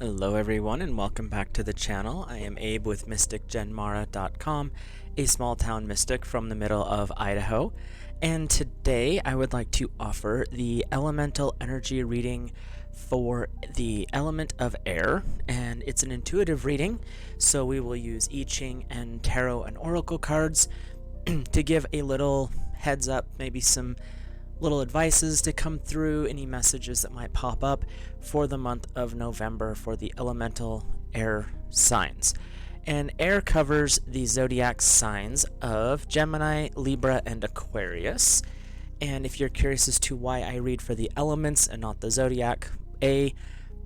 Hello everyone and welcome back to the channel. I am Abe with MysticGenmara.com, a small town mystic from the middle of Idaho. And today I would like to offer the elemental energy reading for the element of air. And it's an intuitive reading, so we will use I-ching and tarot and oracle cards to give a little heads up, maybe some little advices to come through, any messages that might pop up for the month of November for the elemental air signs. And air covers the zodiac signs of Gemini, Libra, and Aquarius. And if you're curious as to why I read for the elements and not the zodiac,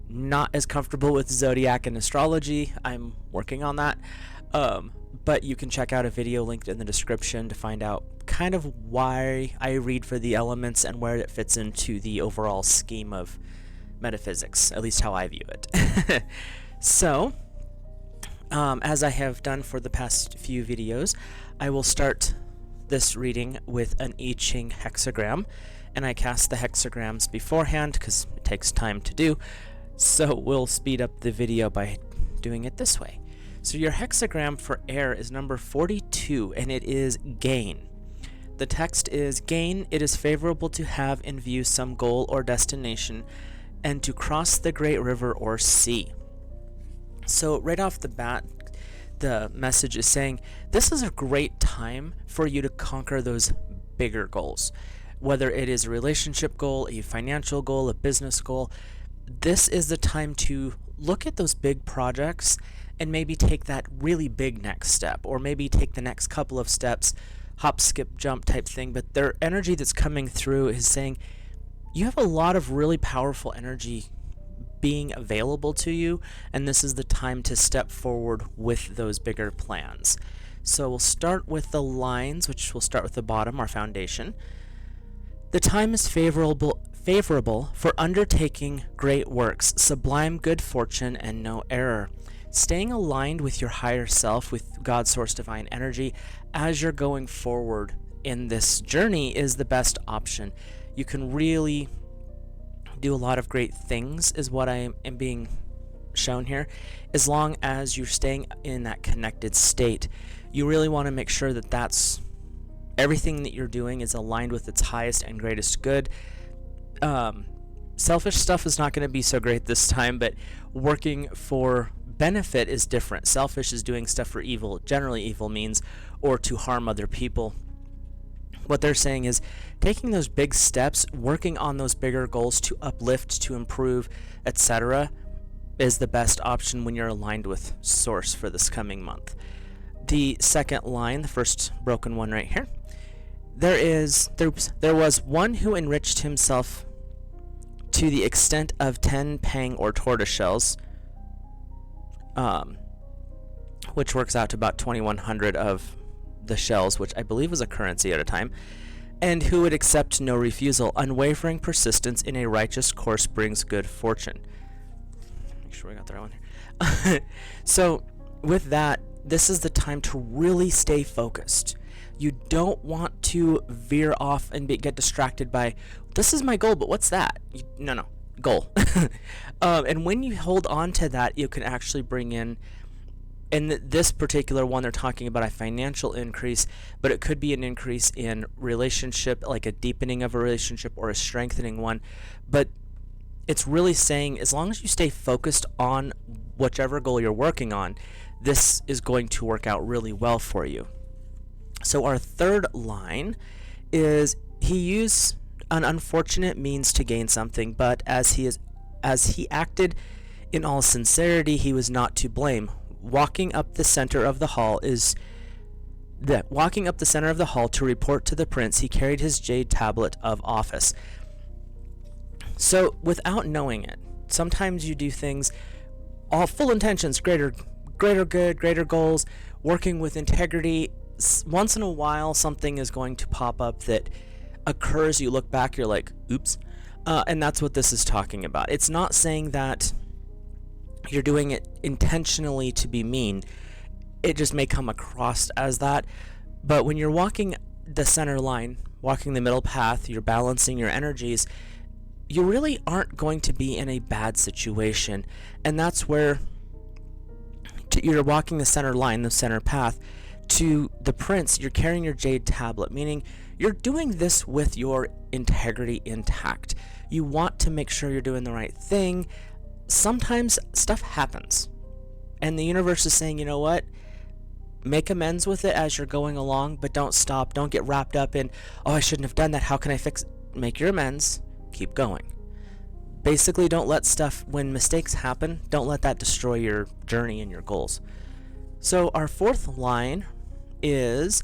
not as comfortable with zodiac and astrology. I'm working on that. But you can check out a video linked in the description to find out kind of why I read for the elements and where it fits into the overall scheme of metaphysics, at least how I view it. So, as I have done for the past few videos, I will start this reading with an I-ching hexagram, and I cast the hexagrams beforehand because it takes time to do, so we'll speed up the video by doing it this way. So your hexagram for air is number 42, and it is gain. The text is, gain, it is favorable to have in view some goal or destination, and to cross the great river or sea. So right off the bat, the message is saying, this is a great time for you to conquer those bigger goals. Whether it is a relationship goal, a financial goal, a business goal, this is the time to look at those big projects and maybe take that really big next step, or maybe take the next couple of steps, hop, skip, jump type thing. But their energy that's coming through is saying you have a lot of really powerful energy being available to you, and this is the time to step forward with those bigger plans. So we'll start with the lines, which we'll start with the bottom, our foundation. The time is favorable for undertaking great works, sublime good fortune, and no error. Staying aligned with your higher self, with God's source divine energy, as you're going forward in this journey is the best option. You can really do a lot of great things, is what I am being shown here, as long as you're staying in that connected state. You really want to make sure that that's everything that you're doing is aligned with its highest and greatest good. Selfish stuff is not going to be so great this time, but working for benefit is different. Selfish is doing stuff for evil, generally evil means, or to harm other people. What they're saying is taking those big steps, working on those bigger goals to uplift, to improve, etc., is the best option when you're aligned with source for this coming month. The second line, the first broken one right here, there was one who enriched himself to the extent of 10 pang or tortoise shells, which works out to about 2,100 of the shells, which I believe was a currency at a time, and who would accept no refusal. Unwavering persistence in a righteous course brings good fortune. Make sure we got the right one here. So with that, this is the time to really stay focused. You don't want to veer off and get distracted by, this is my goal, but what's that? No, goal. And when you hold on to that, you can actually bring in this particular one, they're talking about a financial increase, but it could be an increase in relationship, like a deepening of a relationship or a strengthening one. But it's really saying, as long as you stay focused on whichever goal you're working on, this is going to work out really well for you. So our third line is, he used an unfortunate means to gain something, but as he acted in all sincerity, he was not to blame. Walking up the center of the hall to report to the prince, he carried his jade tablet of office. So without knowing it, sometimes you do things, all full intentions, greater good, greater goals, working with integrity. Once in a while, something is going to pop up that occurs. You look back, you're like, oops. And that's what this is talking about. It's not saying that you're doing it intentionally to be mean. It just may come across as that. But when you're walking the center line, walking the middle path, you're balancing your energies, you really aren't going to be in a bad situation. And that's where you're walking the center line, the center path. To the prince, you're carrying your jade tablet, meaning you're doing this with your integrity intact. You want to make sure you're doing the right thing. Sometimes stuff happens, and the universe is saying, you know what? Make amends with it as you're going along, but don't stop. Don't get wrapped up in, oh, I shouldn't have done that. How can I fix it? Make your amends. Keep going. Basically, don't let stuff, when mistakes happen, don't let that destroy your journey and your goals. So our fourth line is,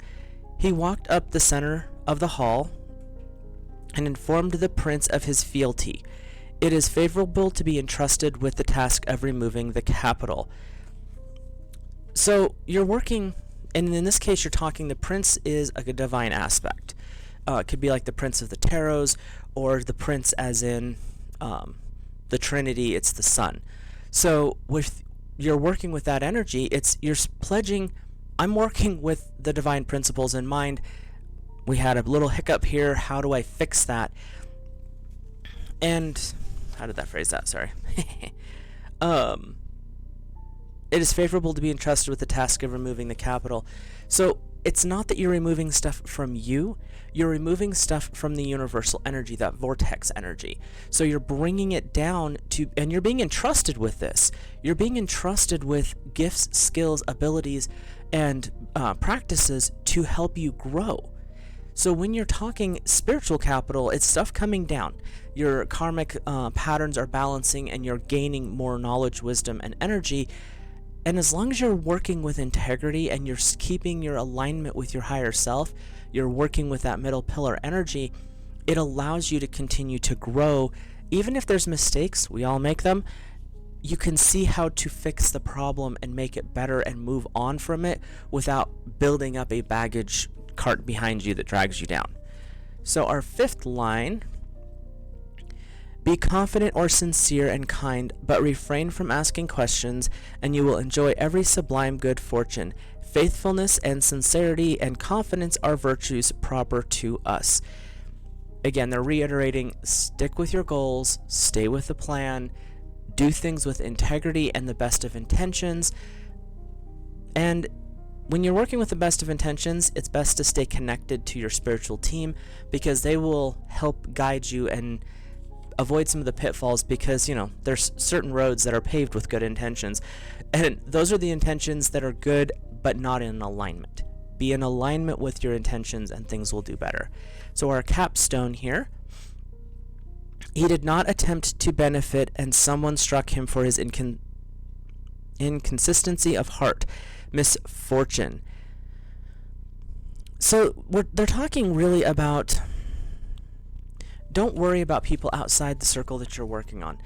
he walked up the center of the hall and informed the prince of his fealty. It is favorable to be entrusted with the task of removing the capital. So you're working, and in this case you're talking, the prince is a divine aspect. It could be like the prince of the tarots, or the prince as in the Trinity, it's the sun. So with you're working with that energy, you're pledging, I'm working with the divine principles in mind. We had a little hiccup here. How do I fix that? And how did that phrase that? Sorry. It is favorable to be entrusted with the task of removing the capital. So it's not that you're removing stuff from you, you're removing stuff from the universal energy, that vortex energy. So you're bringing it down to, and you're being entrusted with this. You're being entrusted with gifts, skills, abilities, and practices to help you grow. So when you're talking spiritual capital, it's stuff coming down. Your karmic patterns are balancing, and you're gaining more knowledge, wisdom, and energy. And as long as you're working with integrity and you're keeping your alignment with your higher self, you're working with that middle pillar energy, it allows you to continue to grow. Even if there's mistakes, we all make them, you can see how to fix the problem and make it better and move on from it without building up a baggage cart behind you that drags you down. So our fifth line, be confident or sincere and kind, but refrain from asking questions, and you will enjoy every sublime good fortune. Faithfulness and sincerity and confidence are virtues proper to us. Again, they're reiterating, stick with your goals, stay with the plan, do things with integrity and the best of intentions. And when you're working with the best of intentions, it's best to stay connected to your spiritual team, because they will help guide you and avoid some of the pitfalls, because, you know, there's certain roads that are paved with good intentions, and those are the intentions that are good but not in alignment. Be in alignment with your intentions and things will do better. So our capstone here, he did not attempt to benefit, and someone struck him for his inconsistency of heart, misfortune. So they're talking really about, don't worry about people outside the circle that you're working on.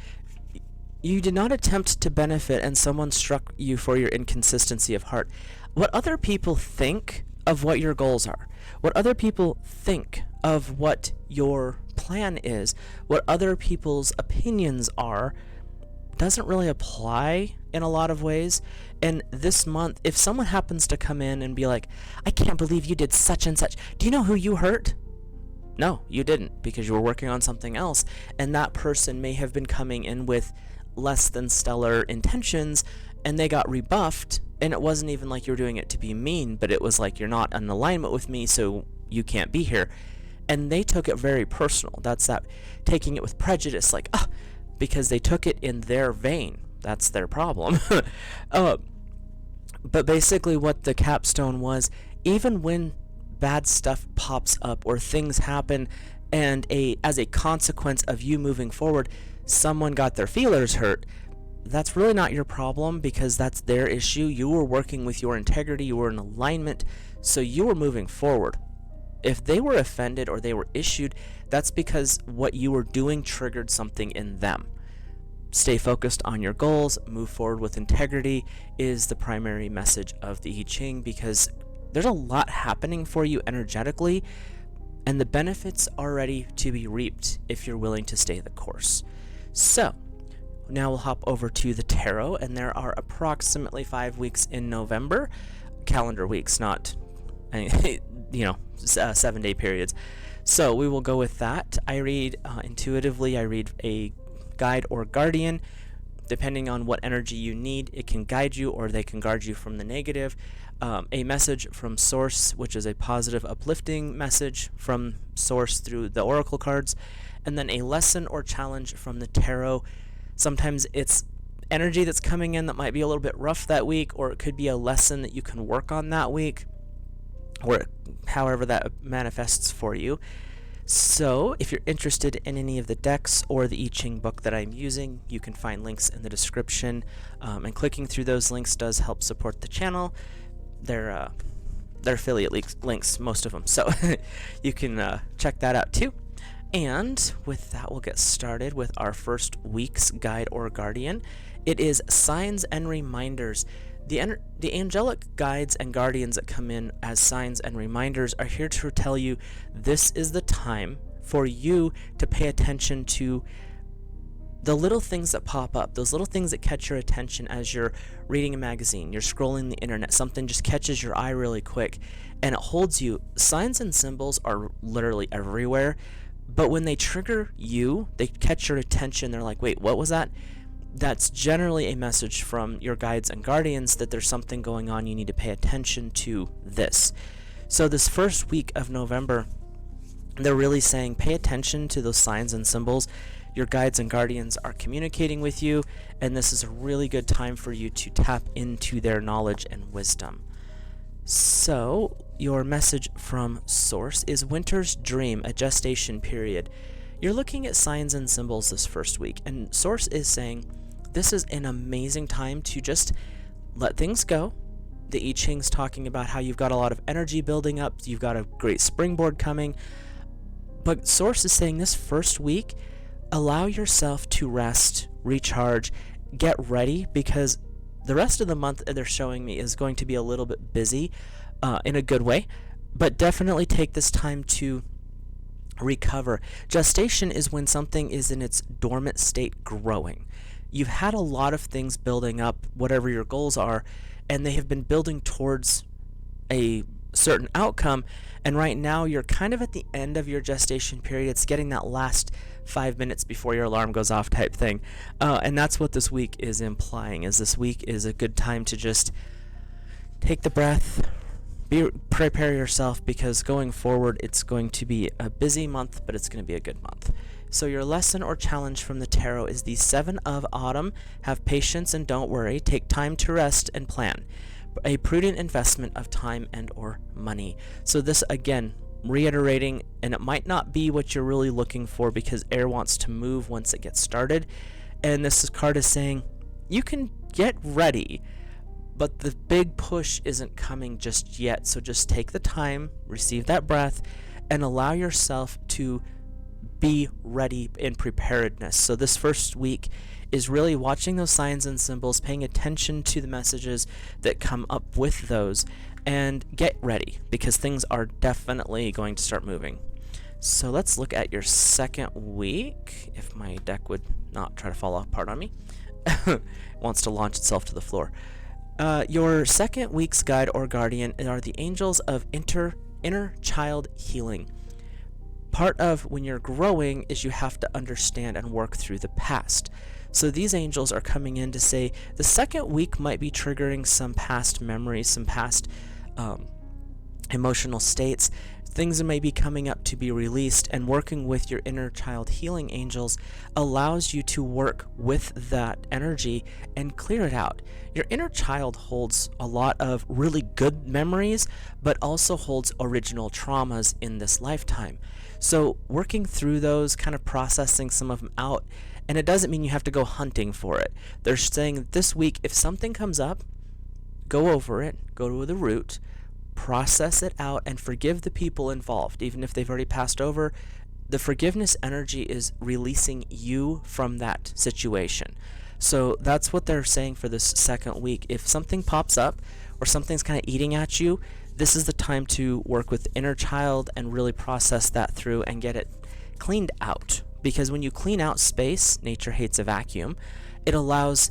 You did not attempt to benefit, and someone struck you for your inconsistency of heart. What other people think of what your goals are, what other people think of what your plan is, what other people's opinions are, doesn't really apply in a lot of ways. And this month, if someone happens to come in and be like, I can't believe you did such and such, do you know who you hurt? No, you didn't, because you were working on something else, and that person may have been coming in with less than stellar intentions, and they got rebuffed, and it wasn't even like you were doing it to be mean, but it was like, you're not in alignment with me, so you can't be here. And they took it very personal. That's that, taking it with prejudice, like, because they took it in their vein. That's their problem. But basically what the capstone was, even when bad stuff pops up or things happen, and as a consequence of you moving forward, someone got their feelers hurt, that's really not your problem, because that's their issue. You were working with your integrity, you were in alignment, so you were moving forward. If they were offended or they were issued, that's because what you were doing triggered something in them. Stay focused on your goals, move forward with integrity is the primary message of the I-ching, because there's a lot happening for you energetically, and the benefits are ready to be reaped if you're willing to stay the course. So now we'll hop over to the tarot, and there are approximately 5 weeks in November, calendar weeks, not 7-day periods. So we will go with that. I read intuitively. I read a guide or guardian. Depending on what energy you need, it can guide you or they can guard you from the negative. A message from source, which is a positive, uplifting message from source through the oracle cards, and then a lesson or challenge from the tarot. Sometimes it's energy that's coming in that might be a little bit rough that week, or it could be a lesson that you can work on that week, or however that manifests for you. So if you're interested in any of the decks or the I-ching book that I'm using, you can find links in the description, and clicking through those links does help support the channel. They're affiliate links, most of them, so you can check that out too. And with that, we'll get started with our first week's guide or guardian. It is signs and reminders. The angelic guides and guardians that come in as signs and reminders are here to tell you this is the time for you to pay attention to the little things that pop up, those little things that catch your attention as you're reading a magazine, you're scrolling the internet, something just catches your eye really quick and it holds you. Signs and symbols are literally everywhere, but when they trigger you, they catch your attention, they're like, wait, what was that? That's generally a message from your guides and guardians that there's something going on, you need to pay attention to this. So this first week of November, they're really saying pay attention to those signs and symbols. Your guides and guardians are communicating with you, and this is a really good time for you to tap into their knowledge and wisdom. So your message from Source is Winter's Dream, a gestation period. You're looking at signs and symbols this first week, and Source is saying this is an amazing time to just let things go. The I-ching's talking about how you've got a lot of energy building up, you've got a great springboard coming, but Source is saying this first week, allow yourself to rest, recharge, get ready, because the rest of the month they're showing me is going to be a little bit busy in a good way, but definitely take this time to recover. Gestation is when something is in its dormant state growing. You've had a lot of things building up, whatever your goals are, and they have been building towards a certain outcome, and right now you're kind of at the end of your gestation period. It's getting that last 5 minutes before your alarm goes off type thing, and that's what this week is implying, is this week is a good time to just take the breath, prepare yourself, because going forward it's going to be a busy month, but it's going to be a good month. So your lesson or challenge from the tarot is the Seven of Autumn. Have patience and don't worry. Take time to rest and plan. A prudent investment of time and or money. So this, again, reiterating, and it might not be what you're really looking for because air wants to move once it gets started. And this card is saying you can get ready, but the big push isn't coming just yet. So just take the time, receive that breath, and allow yourself to be ready in preparedness. So this first week is really watching those signs and symbols, paying attention to the messages that come up with those, and get ready because things are definitely going to start moving. So let's look at your second week, if my deck would not try to fall apart on me. It wants to launch itself to the floor. Your second week's guide or guardian are the angels of inner child healing. Part of when you're growing is you have to understand and work through the past. So these angels are coming in to say the second week might be triggering some past memories, some past emotional states, things that may be coming up to be released, and working with your inner child healing angels allows you to work with that energy and clear it out. Your inner child holds a lot of really good memories, but also holds original traumas in this lifetime. So working through those, kind of processing some of them out, and it doesn't mean you have to go hunting for it. They're saying this week, if something comes up, go over it, go to the root, process it out, and forgive the people involved, even if they've already passed over. The forgiveness energy is releasing you from that situation. So that's what they're saying for this second week. If something pops up or something's kind of eating at you, this is the time to work with inner child and really process that through and get it cleaned out. Because when you clean out space, nature hates a vacuum, it allows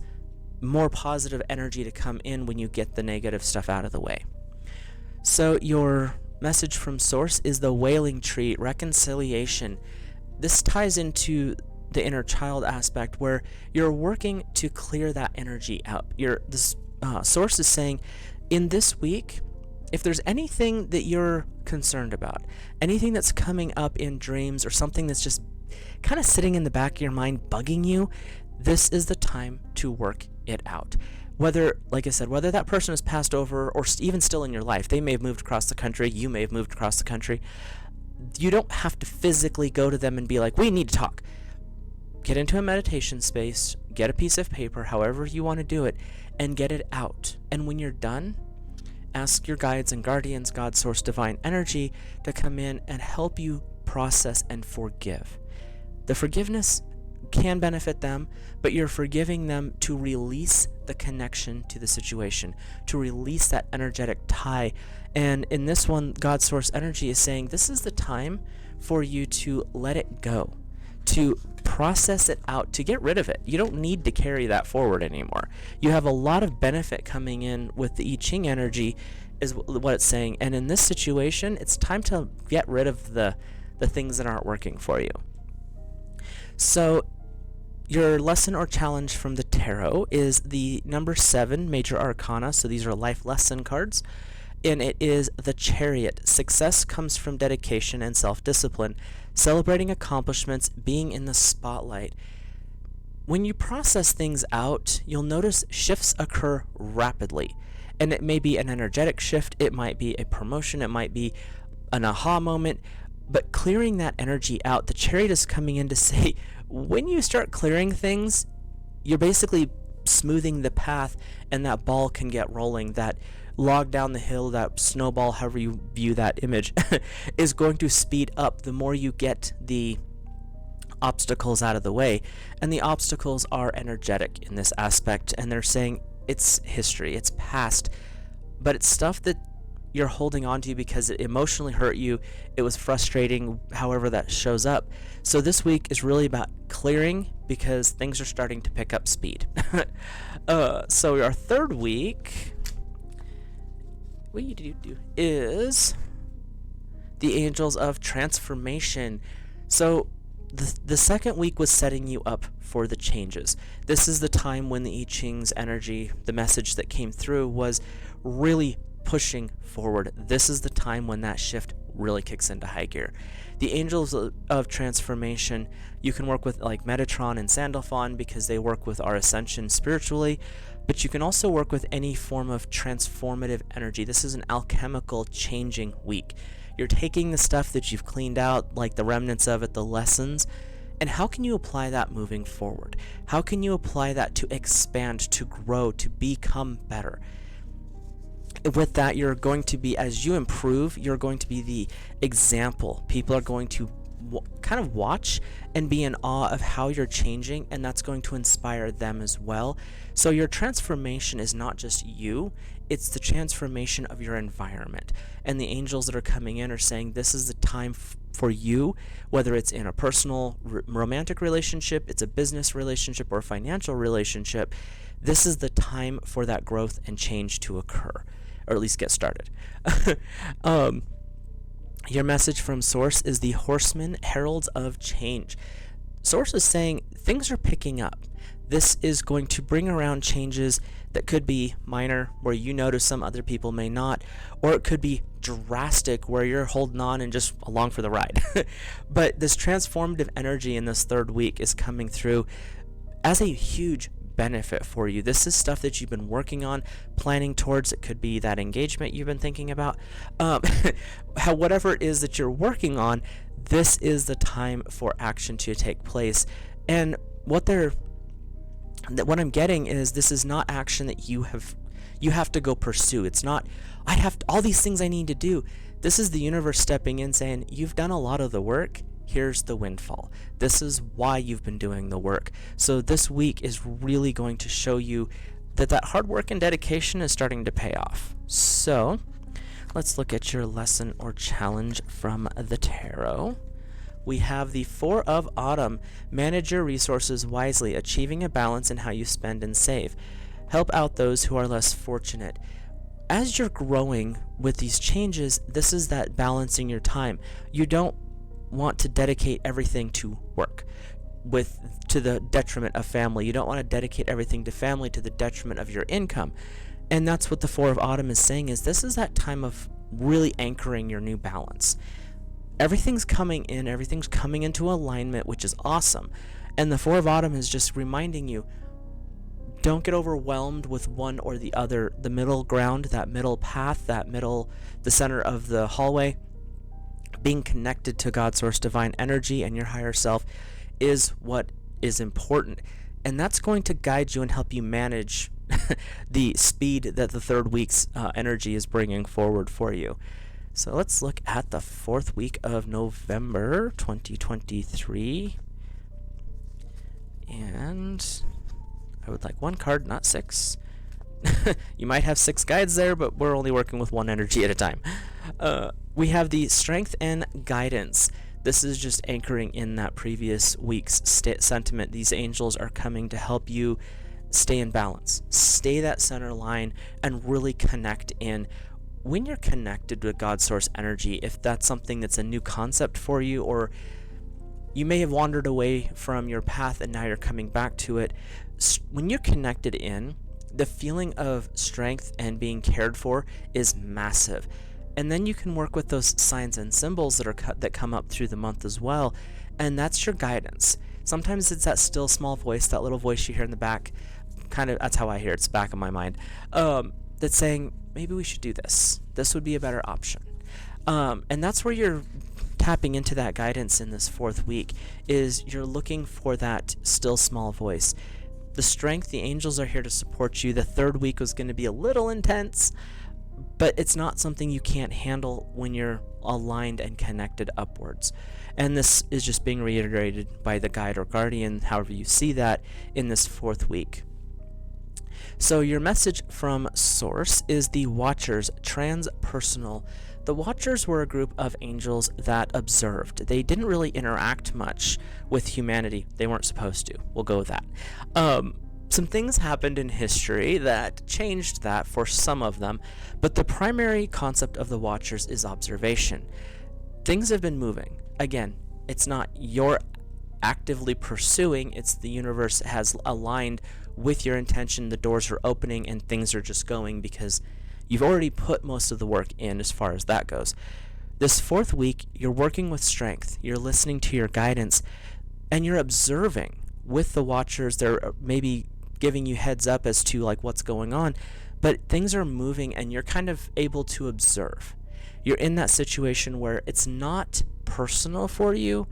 more positive energy to come in when you get the negative stuff out of the way. So your message from Source is the wailing tree, reconciliation. This ties into the inner child aspect where you're working to clear that energy out. This Source is saying, in this week, if there's anything that you're concerned about, anything that's coming up in dreams or something that's just kind of sitting in the back of your mind bugging you, this is the time to work it out. Whether, like I said, whether that person has passed over or even still in your life, they may have moved across the country, you may have moved across the country, you don't have to physically go to them and be like, we need to talk. Get into a meditation space, get a piece of paper, however you want to do it, and get it out. And when you're done, ask your guides and guardians, God, Source, Divine Energy, to come in and help you process and forgive. The forgiveness can benefit them, but you're forgiving them to release the connection to the situation, to release that energetic tie. And in this one, God, Source Energy is saying this is the time for you to let it go, to process it out, to get rid of it. You don't need to carry that forward anymore. You have a lot of benefit coming in with the I-ching energy, is what it's saying. And in this situation, it's time to get rid of the things that aren't working for you. So your lesson or challenge from the tarot is the number 7 major arcana. So these are life lesson cards. And it is the Chariot. Success comes from dedication and self-discipline, celebrating accomplishments, being in the spotlight. When you process things out, you'll notice shifts occur rapidly. And it may be an energetic shift, it might be a promotion, it might be an aha moment, but clearing that energy out, the Chariot is coming in to say, when you start clearing things, you're basically smoothing the path, and that ball can get rolling. That log down the hill, that snowball, however you view that image, is going to speed up the more you get the obstacles out of the way. And the obstacles are energetic in this aspect, and they're saying it's history, it's past, but it's stuff that you're holding on to because it emotionally hurt you, it was frustrating, however that shows up. So this week is really about clearing because things are starting to pick up speed. So our third week is the Angels of Transformation. So the second week was setting you up for the changes. This is the time when the I-ching's energy, the message that came through, was really pushing forward. This is the time when that shift really kicks into high gear. The Angels of Transformation, you can work with like Metatron and Sandalphon because they work with our ascension spiritually, but you can also work with any form of transformative energy. This is an alchemical changing week. You're taking the stuff that you've cleaned out, like the remnants of it, the lessons, and how can you apply that moving forward? How can you apply that to expand, to grow, to become better? With that, you're going to be, as you improve, you're going to be the example. People are going to kind of watch and be in awe of how you're changing, and that's going to inspire them as well. So your transformation is not just you, it's the transformation of your environment. And the angels that are coming in are saying this is the time for you, whether it's in a personal romantic relationship, it's a business relationship, or a financial relationship. This is the time for that growth and change to occur, or at least get started. Your message from Source is the Horsemen, Heralds of Change. Source is saying things are picking up. This is going to bring around changes that could be minor, where you notice some other people may not, or it could be drastic, where you're holding on and just along for the ride. But this transformative energy in this third week is coming through as a huge benefit for you. This is stuff that you've been working on, planning towards. It could be that engagement you've been thinking about. Whatever it is that you're working on, this is the time for action to take place. And what I'm getting is this is not action that you have to go pursue. It's not I have all these things I need to do. This is the universe stepping in saying you've done a lot of the work. Here's the windfall. This is why you've been doing the work. So this week is really going to show you that hard work and dedication is starting to pay off. So let's look at your lesson or challenge from the tarot. We have the Four of Autumn. Manage your resources wisely, achieving a balance in how you spend and save. Help out those who are less fortunate. as you're growing with these changes, this is that balancing your time. You don't want to dedicate everything to work to the detriment of family. You don't want to dedicate everything to family to the detriment of your income. And that's what the Four of Autumn is saying, is this is that time of really anchoring your new balance. Everything's coming into alignment, which is awesome. And the Four of Autumn is just reminding you, don't get overwhelmed with one or the other. The middle ground, that middle path, the center of the hallway, being connected to God, source, divine energy, and your higher self is what is important. And that's going to guide you and help you manage the speed that the third week's energy is bringing forward for you. So let's look at the fourth week of November 2023. And I would like one card, not six. You might have six guides there, but we're only working with one energy at a time. We have the Strength and Guidance. This is just anchoring in that previous week's sentiment. These angels are coming to help you stay in balance, stay that center line, and really connect in. When you're connected with God's source energy, if that's something that's a new concept for you, or you may have wandered away from your path and now you're coming back to it, when you're connected in, the feeling of strength and being cared for is massive. And then you can work with those signs and symbols that come up through the month as well, and that's your guidance. Sometimes it's that still small voice, that little voice you hear in the back, that's how I hear it, it's back of my mind, that's saying, maybe we should do this. This would be a better option. And that's where you're tapping into that guidance in this fourth week, is you're looking for that still small voice. The strength, the angels are here to support you. The third week was going to be a little intense, but it's not something you can't handle when you're aligned and connected upwards. And this is just being reiterated by the guide or guardian, however you see that, in this fourth week. So your message from Source is the Watchers, transpersonal. The Watchers were a group of angels that observed. They didn't really interact much with humanity. They weren't supposed to. We'll go with that. Some things happened in history that changed that for some of them, but the primary concept of the Watchers is observation. Things have been moving. Again, it's not you're actively pursuing, it's the universe has aligned with your intention, the doors are opening, and things are just going because you've already put most of the work in as far as that goes. This fourth week, you're working with strength, you're listening to your guidance, and you're observing with the Watchers. They're maybe giving you heads up as to like what's going on, but things are moving and you're kind of able to observe. You're in that situation where it's not personal for you,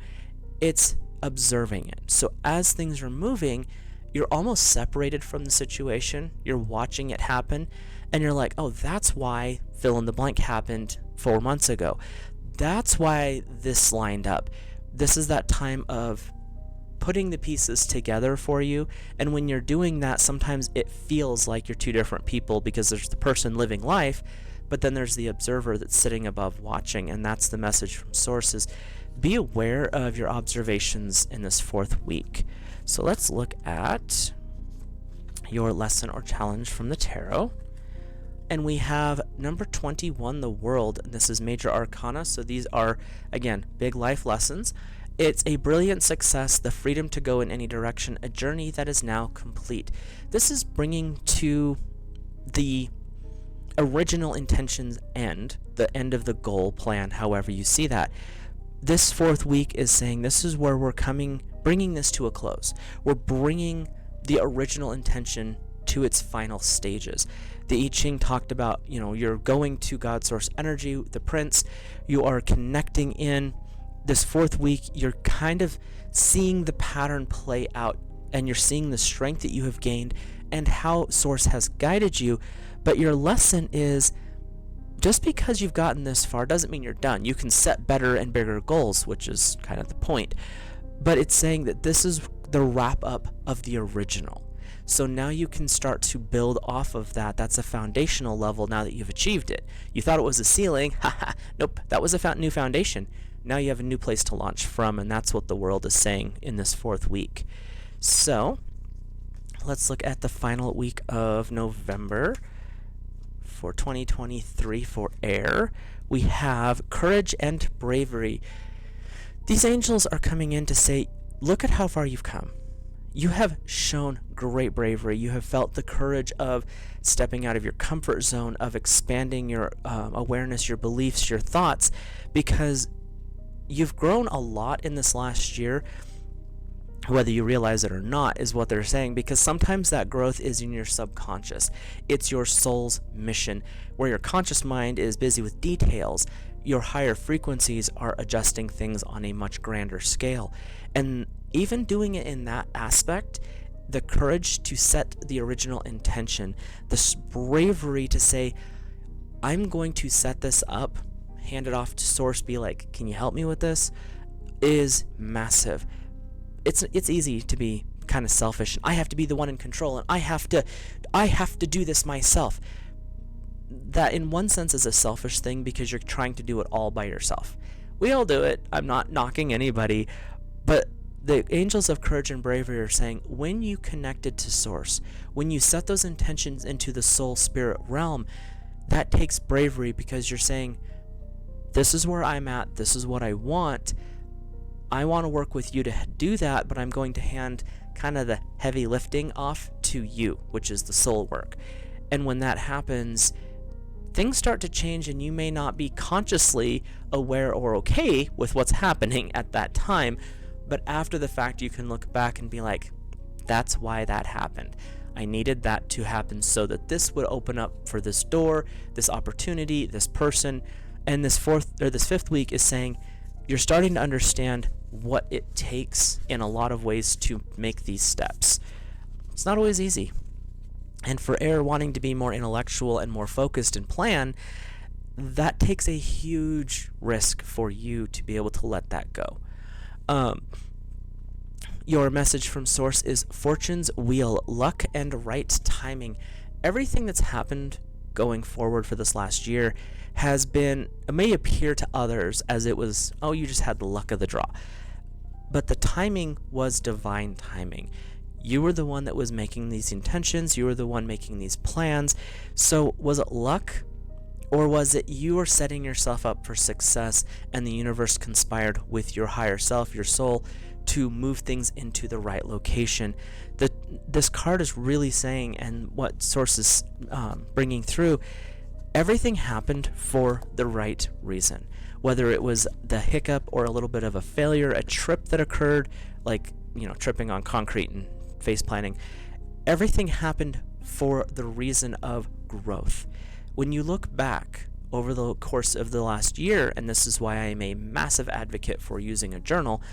it's observing it. So as things are moving, you're almost separated from the situation, you're watching it happen, and you're like, oh, that's why fill in the blank happened 4 months ago. That's why this lined up. This is that time of putting the pieces together for you, and when you're doing that, sometimes it feels like you're two different people because there's the person living life, but then there's the observer that's sitting above watching, and that's the message from Sources. Be aware of your observations in this fourth week. So let's look at your lesson or challenge from the tarot. And we have number 21, the World. This is major arcana, so these are, again, big life lessons. It's a brilliant success, the freedom to go in any direction, a journey that is now complete. This is bringing to the original intention's end, the end of the goal plan, however you see that. This fourth week is saying this is where we're bringing this to a close. We're bringing the original intention to its final stages. The I-ching talked about, you're going to God's source energy, the Prince, you are connecting in. This fourth week, you're kind of seeing the pattern play out, and you're seeing the strength that you have gained and how Source has guided you. But your lesson is, just because you've gotten this far doesn't mean you're done. You can set better and bigger goals, which is kind of the point. But it's saying that this is the wrap up of the original. So now you can start to build off of that. That's a foundational level now that you've achieved it. You thought it was a ceiling. Nope, that was a new foundation. Now you have a new place to launch from, and that's what the World is saying in this fourth week. So let's look at the final week of November for 2023 for air, we have courage and bravery. These angels are coming in to say, look at how far you've come. You have shown great bravery. You have felt the courage of stepping out of your comfort zone, of expanding your awareness, your beliefs, your thoughts, because you've grown a lot in this last year. Whether you realize it or not is what they're saying, because sometimes that growth is in your subconscious. It's your soul's mission, where your conscious mind is busy with details. Your higher frequencies are adjusting things on a much grander scale. And even doing it in that aspect, the courage to set the original intention, the bravery to say, I'm going to set this up, hand it off to source, be like, can you help me with this, is massive. It's easy to be kind of selfish. I have to be the one in control, and I have to do this myself. That in one sense is a selfish thing, because you're trying to do it all by yourself. We all do it. I'm not knocking anybody, but the angels of courage and bravery are saying, when you connected to source, when you set those intentions into the soul spirit realm, that takes bravery, because you're saying, this is where I'm at, this is what I want to work with you to do that, but I'm going to hand kind of the heavy lifting off to you, which is the soul work. And when that happens, things start to change, and you may not be consciously aware or okay with what's happening at that time, but after the fact you can look back and be like, that's why that happened. I needed that to happen so that this would open up for this door, this opportunity, this person. And this fifth week is saying you're starting to understand what it takes in a lot of ways to make these steps. It's not always easy. And for air wanting to be more intellectual and more focused and plan, that takes a huge risk for you to be able to let that go. Your message from source is fortune's wheel, luck and right timing. Everything that's happened going forward for this last year it may appear to others as it was, oh, you just had the luck of the draw. But the timing was divine timing. You were the one that was making these intentions. You were the one making these plans. So was it luck, or was it you were setting yourself up for success, and the universe conspired with your higher self, your soul, to move things into the right location? This card is really saying, and what source is bringing through, everything happened for the right reason. Whether it was the hiccup or a little bit of a failure, a trip that occurred, like, tripping on concrete and face planting, everything happened for the reason of growth. When you look back over the course of the last year, and this is why I am a massive advocate for using a journal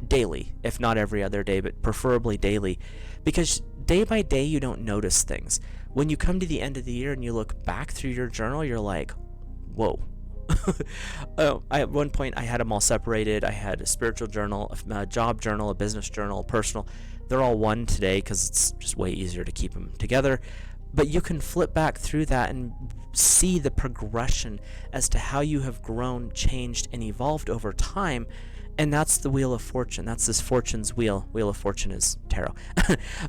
daily, if not every other day, but preferably daily, because day by day you don't notice things. When you come to the end of the year and you look back through your journal, you're like, whoa. At one point I had them all separated. I had a spiritual journal, a job journal, a business journal, a personal. They're all one today because it's just way easier to keep them together. But you can flip back through that and see the progression as to how you have grown, changed, and evolved over time. And that's the Wheel of Fortune. That's this fortune's wheel. Wheel of Fortune is tarot.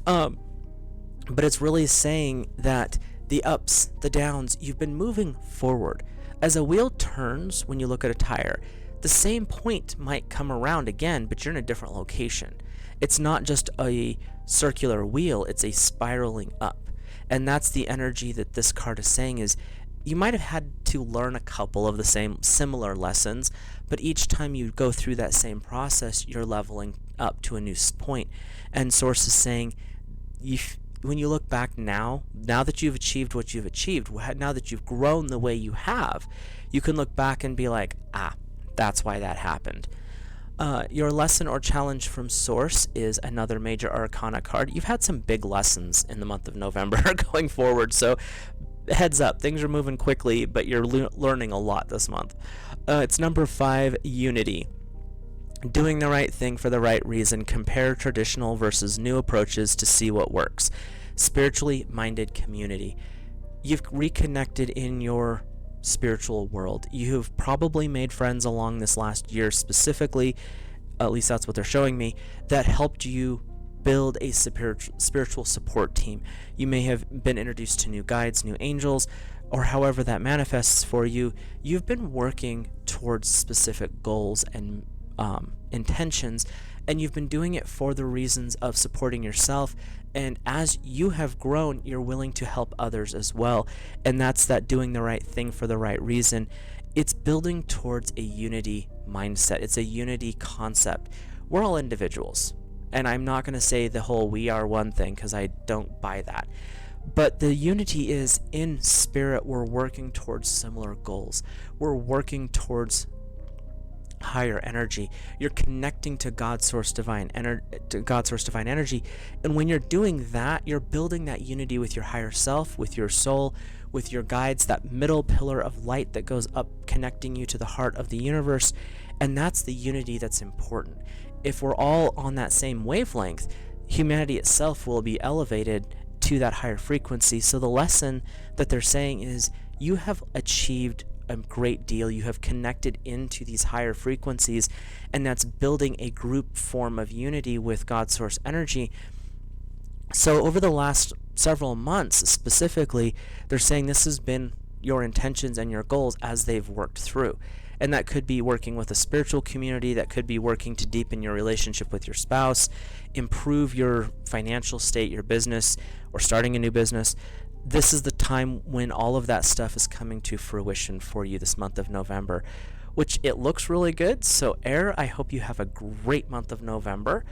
But it's really saying that the ups, the downs, you've been moving forward. As a wheel turns, when you look at a tire, the same point might come around again, but you're in a different location. It's not just a circular wheel, it's a spiraling up. And that's the energy that this card is saying is, you might have had to learn a couple of the similar lessons, but each time you go through that same process, you're leveling up to a new point. And Source is saying, when you look back now that you've achieved what you've achieved, now that you've grown the way you have, you can look back and be like, that's why that happened. Your lesson or challenge from Source is another major arcana card. You've had some big lessons in the month of November going forward, so heads up, things are moving quickly, but you're learning a lot this month. It's number 5, unity. Doing the right thing for the right reason. Compare traditional versus new approaches to see what works. Spiritually minded community. You've reconnected in your spiritual world. You've probably made friends along this last year specifically, at least that's what they're showing me, that helped you build a spiritual support team. You may have been introduced to new guides, new angels, or however that manifests for you. You've been working towards specific goals and intentions, and you've been doing it for the reasons of supporting yourself. And as you have grown, you're willing to help others as well. And that's that doing the right thing for the right reason. It's building towards a unity mindset. It's a unity concept. We're all individuals. And I'm not going to say the whole we are one thing, because I don't buy that. But the unity is in spirit. We're working towards similar goals. We're working towards higher energy. You're connecting to God's source divine energy, and when you're doing that, you're building that unity with your higher self, with your soul, with your guides, that middle pillar of light that goes up, connecting you to the heart of the universe. And that's the unity that's important. If we're all on that same wavelength, humanity itself will be elevated to that higher frequency. So the lesson that they're saying is, you have achieved a great deal. You have connected into these higher frequencies, and that's building a group form of unity with God's source energy. So over the last several months specifically, they're saying this has been your intentions and your goals as they've worked through. And that could be working with a spiritual community, that could be working to deepen your relationship with your spouse, improve your financial state, your business, or starting a new business. This is the time when all of that stuff is coming to fruition for you this month of November, which it looks really good. So Air, I hope you have a great month of November.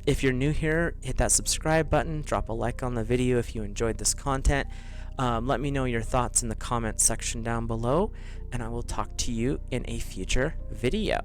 If you're new here, hit that subscribe button, drop a like on the video if you enjoyed this content. Let me know your thoughts in the comments section down below, and I will talk to you in a future video.